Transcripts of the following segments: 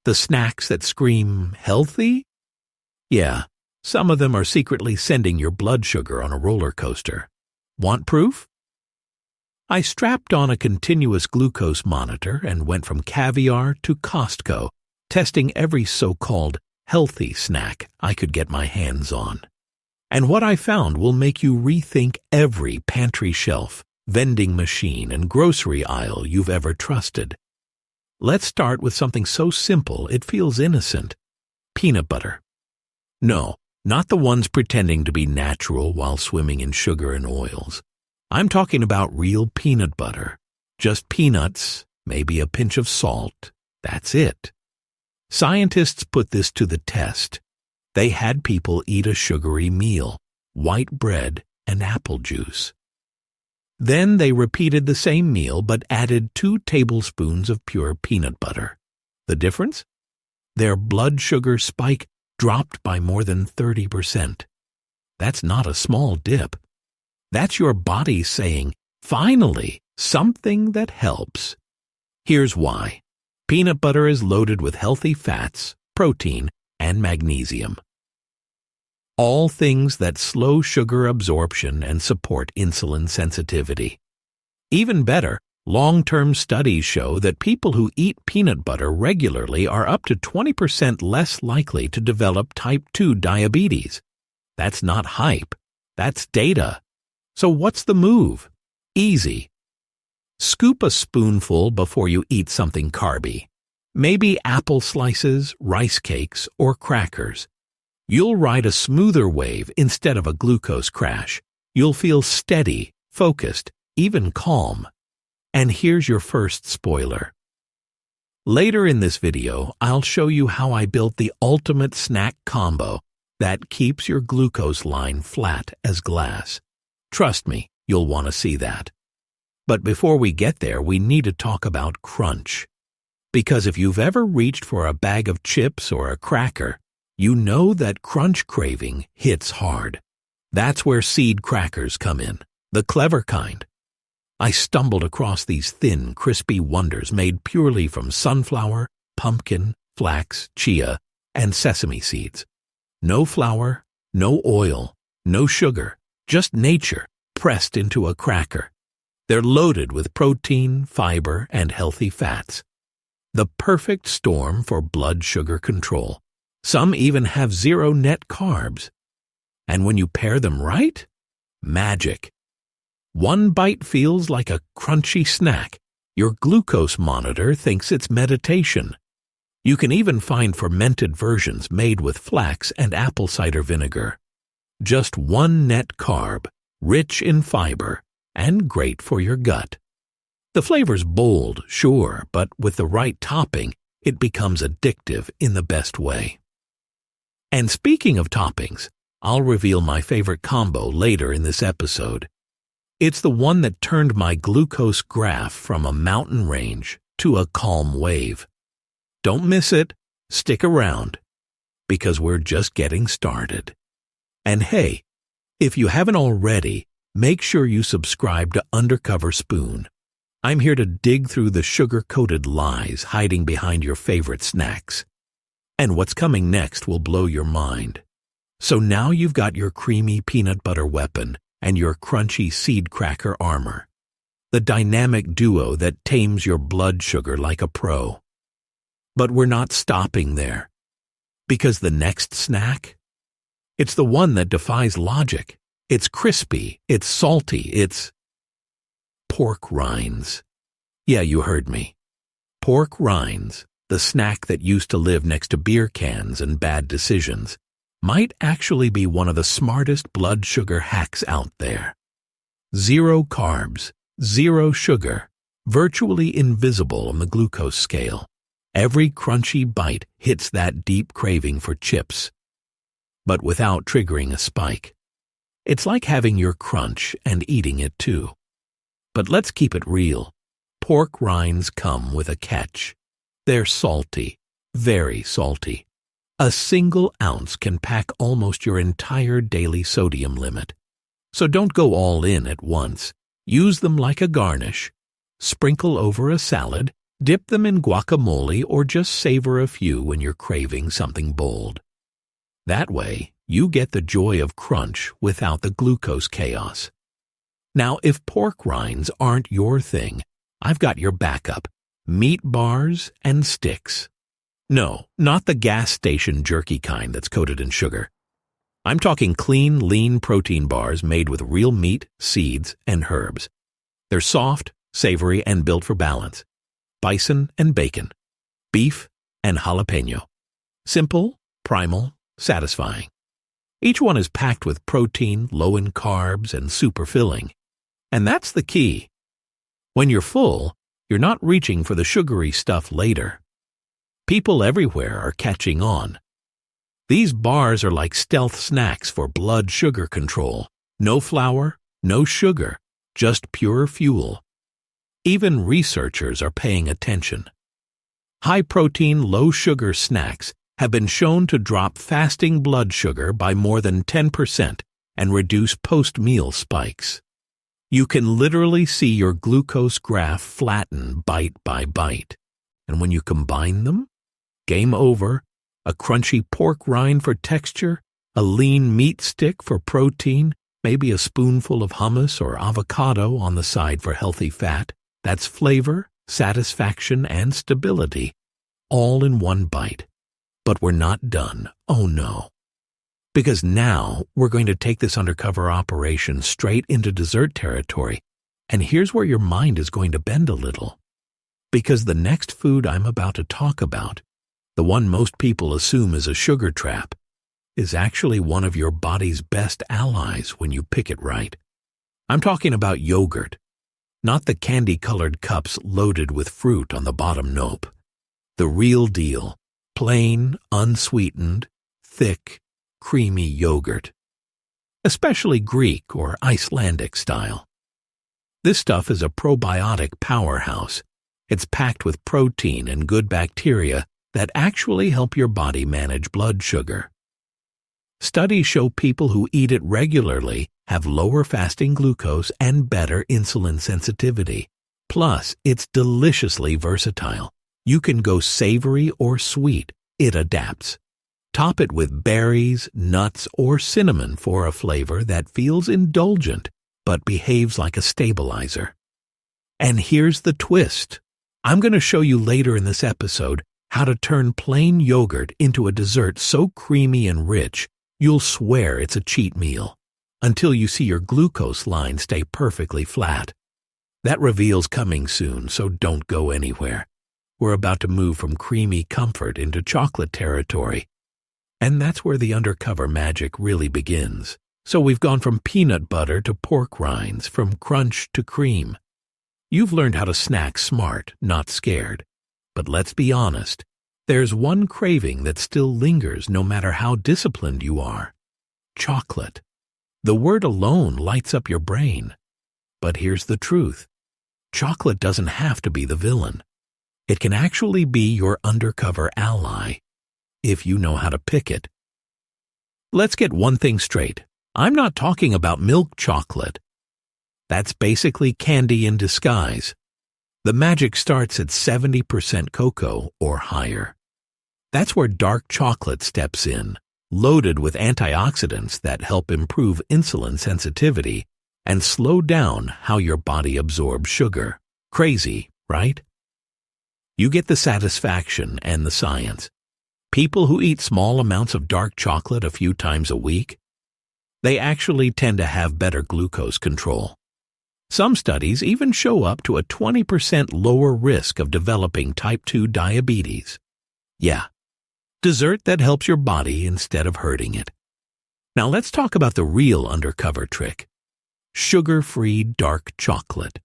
The snacks that scream healthy? Yeah, some of them are secretly sending your blood sugar on a roller coaster. Want proof? I strapped on a continuous glucose monitor and went from caviar to Costco, testing every so-called healthy snack I could get my hands on. And what I found will make you rethink every pantry shelf, vending machine, and grocery aisle you've ever trusted. Let's start with something so simple it feels innocent. Peanut butter. No, not the ones pretending to be natural while swimming in sugar and oils. I'm talking about real peanut butter. Just peanuts, maybe a pinch of salt. That's it. Scientists put this to the test. They had people eat a sugary meal, white bread, and apple juice. Then they repeated the same meal but added 2 tablespoons of pure peanut butter. The difference? Their blood sugar spike dropped by more than 30%. That's not a small dip. That's your body saying, finally, something that helps. Here's why. Peanut butter is loaded with healthy fats, protein, and magnesium. All things that slow sugar absorption and support insulin sensitivity. Even better, long-term studies show that people who eat peanut butter regularly are up to 20% less likely to develop type 2 diabetes. That's not hype. That's data. So what's the move? Easy. Scoop a spoonful before you eat something carby. Maybe apple slices, rice cakes, or crackers. You'll ride a smoother wave instead of a glucose crash. You'll feel steady, focused, even calm. And here's your first spoiler. Later in this video, I'll show you how I built the ultimate snack combo that keeps your glucose line flat as glass. Trust me, you'll want to see that. But before we get there, we need to talk about crunch. Because if you've ever reached for a bag of chips or a cracker, you know that crunch craving hits hard. That's where seed crackers come in, the clever kind. I stumbled across these thin, crispy wonders made purely from sunflower, pumpkin, flax, chia, and sesame seeds. No flour, no oil, no sugar. Just nature pressed into a cracker. They're loaded with protein, fiber, and healthy fats. The perfect storm for blood sugar control. Some even have 0 net carbs. And when you pair them right, magic. One bite feels like a crunchy snack. Your glucose monitor thinks it's meditation. You can even find fermented versions made with flax and apple cider vinegar. Just 1 net carb, rich in fiber, and great for your gut. The flavor's bold, sure, but with the right topping, it becomes addictive in the best way. And speaking of toppings, I'll reveal my favorite combo later in this episode. It's the one that turned my glucose graph from a mountain range to a calm wave. Don't miss it. Stick around, because we're just getting started. And hey, if you haven't already, make sure you subscribe to Undercover Spoon. I'm here to dig through the sugar-coated lies hiding behind your favorite snacks. And what's coming next will blow your mind. So now you've got your creamy peanut butter weapon and your crunchy seed cracker armor. The dynamic duo that tames your blood sugar like a pro. But we're not stopping there. Because the next snack? It's the one that defies logic. It's crispy, it's salty, it's pork rinds. Yeah, you heard me. Pork rinds, the snack that used to live next to beer cans and bad decisions, might actually be one of the smartest blood sugar hacks out there. 0 carbs, 0 sugar, virtually invisible on the glucose scale. Every crunchy bite hits that deep craving for chips, but without triggering a spike. It's like having your crunch and eating it too. But let's keep it real. Pork rinds come with a catch. They're salty, very salty. A single ounce can pack almost your entire daily sodium limit. So don't go all in at once. Use them like a garnish. Sprinkle over a salad, Dip them in guacamole or just savor a few when you're craving something bold. That way, you get the joy of crunch without the glucose chaos. Now, if pork rinds aren't your thing, I've got your backup: meat bars and sticks. No, not the gas station jerky kind that's coated in sugar. I'm talking clean, lean protein bars made with real meat, seeds, and herbs. They're soft, savory, and built for balance. Bison and bacon, beef and jalapeno. Simple, primal, satisfying. Each one is packed with protein, low in carbs, and super filling. And that's the key. When you're full, you're not reaching for the sugary stuff later. People everywhere are catching on. These bars are like stealth snacks for blood sugar control. No flour, no sugar, just pure fuel. Even researchers are paying attention. High-protein, low-sugar snacks have been shown to drop fasting blood sugar by more than 10% and reduce post-meal spikes. You can literally see your glucose graph flatten bite by bite. And when you combine them, game over: a crunchy pork rind for texture, a lean meat stick for protein, maybe a spoonful of hummus or avocado on the side for healthy fat. That's flavor, satisfaction, and stability, all in one bite. But we're not done. Oh no. Because now we're going to take this undercover operation straight into dessert territory, and here's where your mind is going to bend a little. Because the next food I'm about to talk about, the one most people assume is a sugar trap, is actually one of your body's best allies when you pick it right. I'm talking about yogurt. Not the candy-colored cups loaded with fruit on the bottom. Nope. The real deal. Plain, unsweetened, thick, creamy yogurt. Especially Greek or Icelandic style. This stuff is a probiotic powerhouse. It's packed with protein and good bacteria that actually help your body manage blood sugar. Studies show people who eat it regularly have lower fasting glucose and better insulin sensitivity. Plus, it's deliciously versatile. You can go savory or sweet. It adapts. Top it with berries, nuts, or cinnamon for a flavor that feels indulgent but behaves like a stabilizer. And here's the twist. I'm going to show you later in this episode how to turn plain yogurt into a dessert so creamy and rich you'll swear it's a cheat meal, until you see your glucose line stay perfectly flat. That reveal's coming soon, so don't go anywhere. We're about to move from creamy comfort into chocolate territory. And that's where the undercover magic really begins. So we've gone from peanut butter to pork rinds, from crunch to cream. You've learned how to snack smart, not scared. But let's be honest, there's one craving that still lingers no matter how disciplined you are. Chocolate. The word alone lights up your brain. But here's the truth. Chocolate doesn't have to be the villain. It can actually be your undercover ally, if you know how to pick it. Let's get one thing straight. I'm not talking about milk chocolate. That's basically candy in disguise. The magic starts at 70% cocoa or higher. That's where dark chocolate steps in, loaded with antioxidants that help improve insulin sensitivity and slow down how your body absorbs sugar. Crazy, right? You get the satisfaction and the science. People who eat small amounts of dark chocolate a few times a week, they actually tend to have better glucose control. Some studies even show up to a 20% lower risk of developing type 2 diabetes. Yeah, dessert that helps your body instead of hurting it. Now let's talk about the real undercover trick. Sugar-free dark chocolate.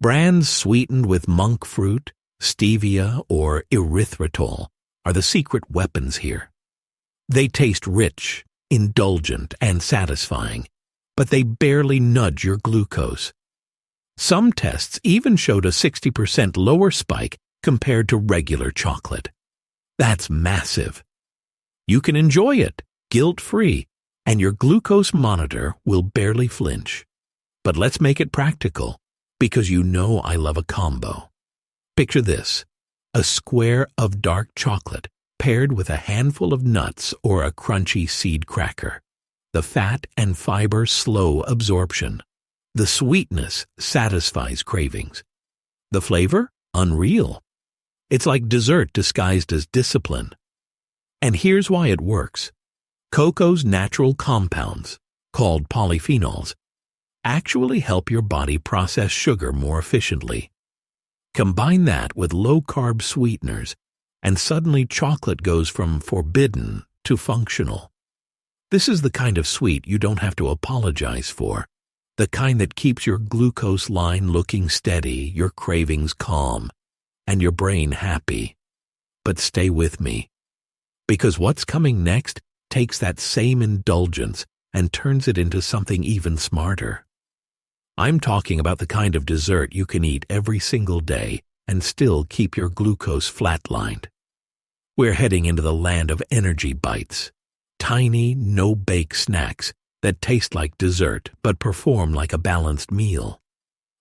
Brands sweetened with monk fruit, stevia, or erythritol are the secret weapons here. They taste rich, indulgent, and satisfying, but they barely nudge your glucose. Some tests even showed a 60% lower spike compared to regular chocolate. That's massive. You can enjoy it, guilt-free, and your glucose monitor will barely flinch. But let's make it practical, because you know I love a combo. Picture this: a square of dark chocolate paired with a handful of nuts or a crunchy seed cracker. The fat and fiber slow absorption. The sweetness satisfies cravings. The flavor? Unreal. It's like dessert disguised as discipline. And here's why it works. Cocoa's natural compounds, called polyphenols, actually help your body process sugar more efficiently. Combine that with low-carb sweeteners, and suddenly chocolate goes from forbidden to functional. This is the kind of sweet you don't have to apologize for, the kind that keeps your glucose line looking steady, your cravings calm, and your brain happy. But stay with me, because what's coming next takes that same indulgence and turns it into something even smarter. I'm talking about the kind of dessert you can eat every single day and still keep your glucose flatlined. We're heading into the land of energy bites, tiny, no-bake snacks that taste like dessert but perform like a balanced meal.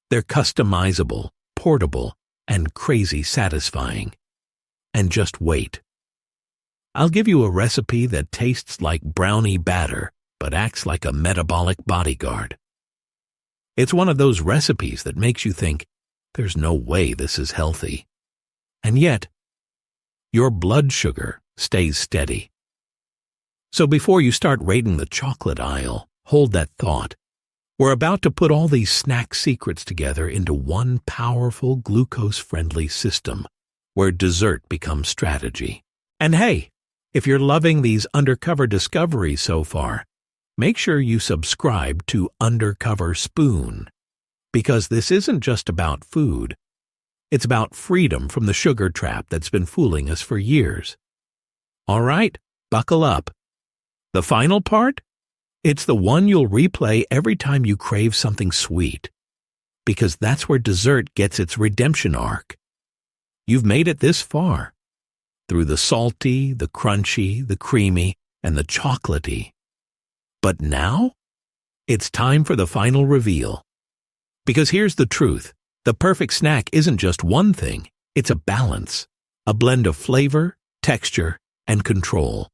They're customizable, portable, and crazy satisfying. And just wait. I'll give you a recipe that tastes like brownie batter but acts like a metabolic bodyguard. It's one of those recipes that makes you think, there's no way this is healthy. And yet, your blood sugar stays steady. So before you start raiding the chocolate aisle, hold that thought. We're about to put all these snack secrets together into one powerful glucose-friendly system, where dessert becomes strategy. And hey, if you're loving these undercover discoveries so far, make sure you subscribe to Undercover Spoon, because this isn't just about food. It's about freedom from the sugar trap that's been fooling us for years. All right, buckle up. The final part? It's the one you'll replay every time you crave something sweet, because that's where dessert gets its redemption arc. You've made it this far, through the salty, the crunchy, the creamy, and the chocolatey. But now, it's time for the final reveal. Because here's the truth. The perfect snack isn't just one thing, it's a balance, a blend of flavor, texture, and control.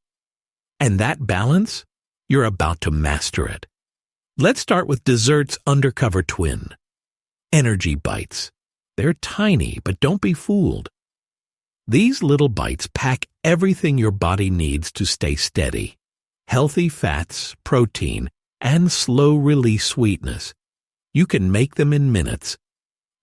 And that balance, you're about to master it. Let's start with dessert's undercover twin. Energy bites. They're tiny, but don't be fooled. These little bites pack everything your body needs to stay steady. Healthy fats, protein, and slow-release sweetness. You can make them in minutes.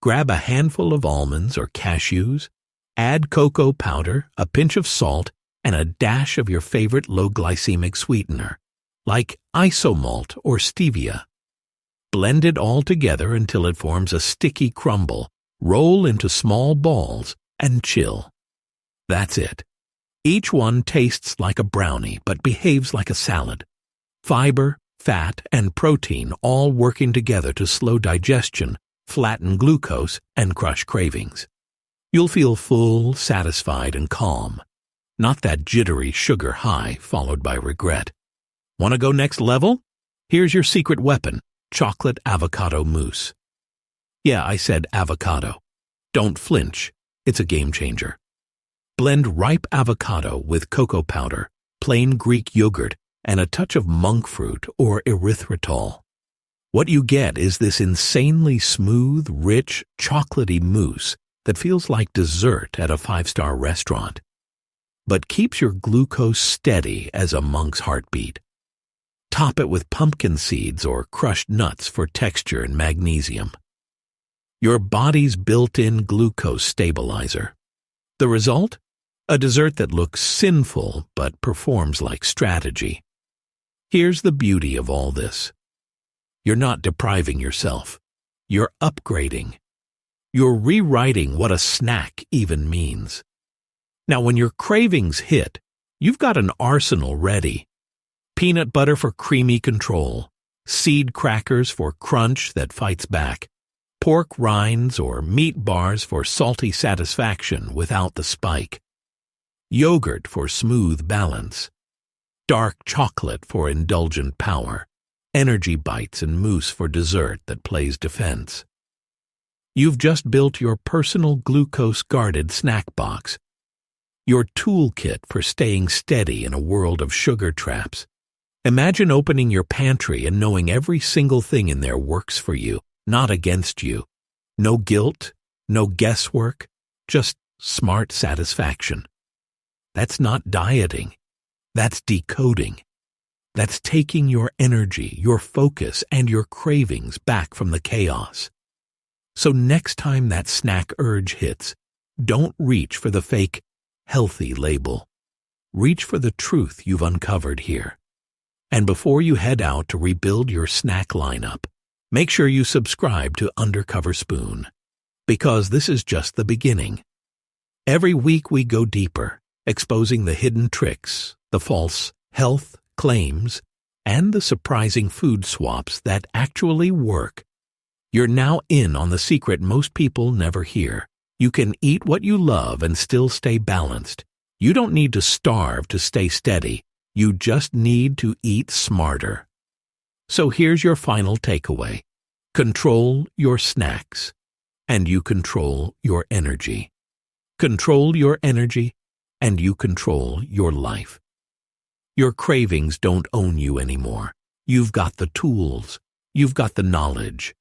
Grab a handful of almonds or cashews, add cocoa powder, a pinch of salt, and a dash of your favorite low-glycemic sweetener, like isomalt or stevia. Blend it all together until it forms a sticky crumble, roll into small balls, and chill. That's it. Each one tastes like a brownie but behaves like a salad. Fiber, fat, and protein all working together to slow digestion, flatten glucose, and crush cravings. You'll feel full, satisfied, and calm. Not that jittery sugar high followed by regret. Want to go next level? Here's your secret weapon, chocolate avocado mousse. Yeah, I said avocado. Don't flinch. It's a game changer. Blend ripe avocado with cocoa powder, plain Greek yogurt, and a touch of monk fruit or erythritol. What you get is this insanely smooth, rich, chocolatey mousse that feels like dessert at a five-star restaurant, but keeps your glucose steady as a monk's heartbeat. Top it with pumpkin seeds or crushed nuts for texture and magnesium. Your body's built-in glucose stabilizer. The result? A dessert that looks sinful but performs like strategy. Here's the beauty of all this. You're not depriving yourself. You're upgrading. You're rewriting what a snack even means. Now, when your cravings hit, you've got an arsenal ready. Peanut butter for creamy control, seed crackers for crunch that fights back, pork rinds or meat bars for salty satisfaction without the spike, yogurt for smooth balance, dark chocolate for indulgent power, energy bites and mousse for dessert that plays defense. You've just built your personal glucose-guarded snack box, your toolkit for staying steady in a world of sugar traps. Imagine opening your pantry and knowing every single thing in there works for you, not against you. No guilt, no guesswork, just smart satisfaction. That's not dieting. That's decoding. That's taking your energy, your focus, and your cravings back from the chaos. So next time that snack urge hits, don't reach for the fake healthy label. Reach for the truth you've uncovered here. And before you head out to rebuild your snack lineup, make sure you subscribe to Undercover Spoon, because this is just the beginning. Every week we go deeper, exposing the hidden tricks, the false health claims, and the surprising food swaps that actually work. You're now in on the secret most people never hear. You can eat what you love and still stay balanced. You don't need to starve to stay steady. You just need to eat smarter. So here's your final takeaway. Control your snacks, and you control your energy. Control your energy, and you control your life. Your cravings don't own you anymore. You've got the tools. You've got the knowledge.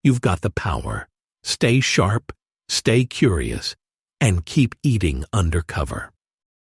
You've got the power. Stay sharp, stay curious, and keep eating undercover.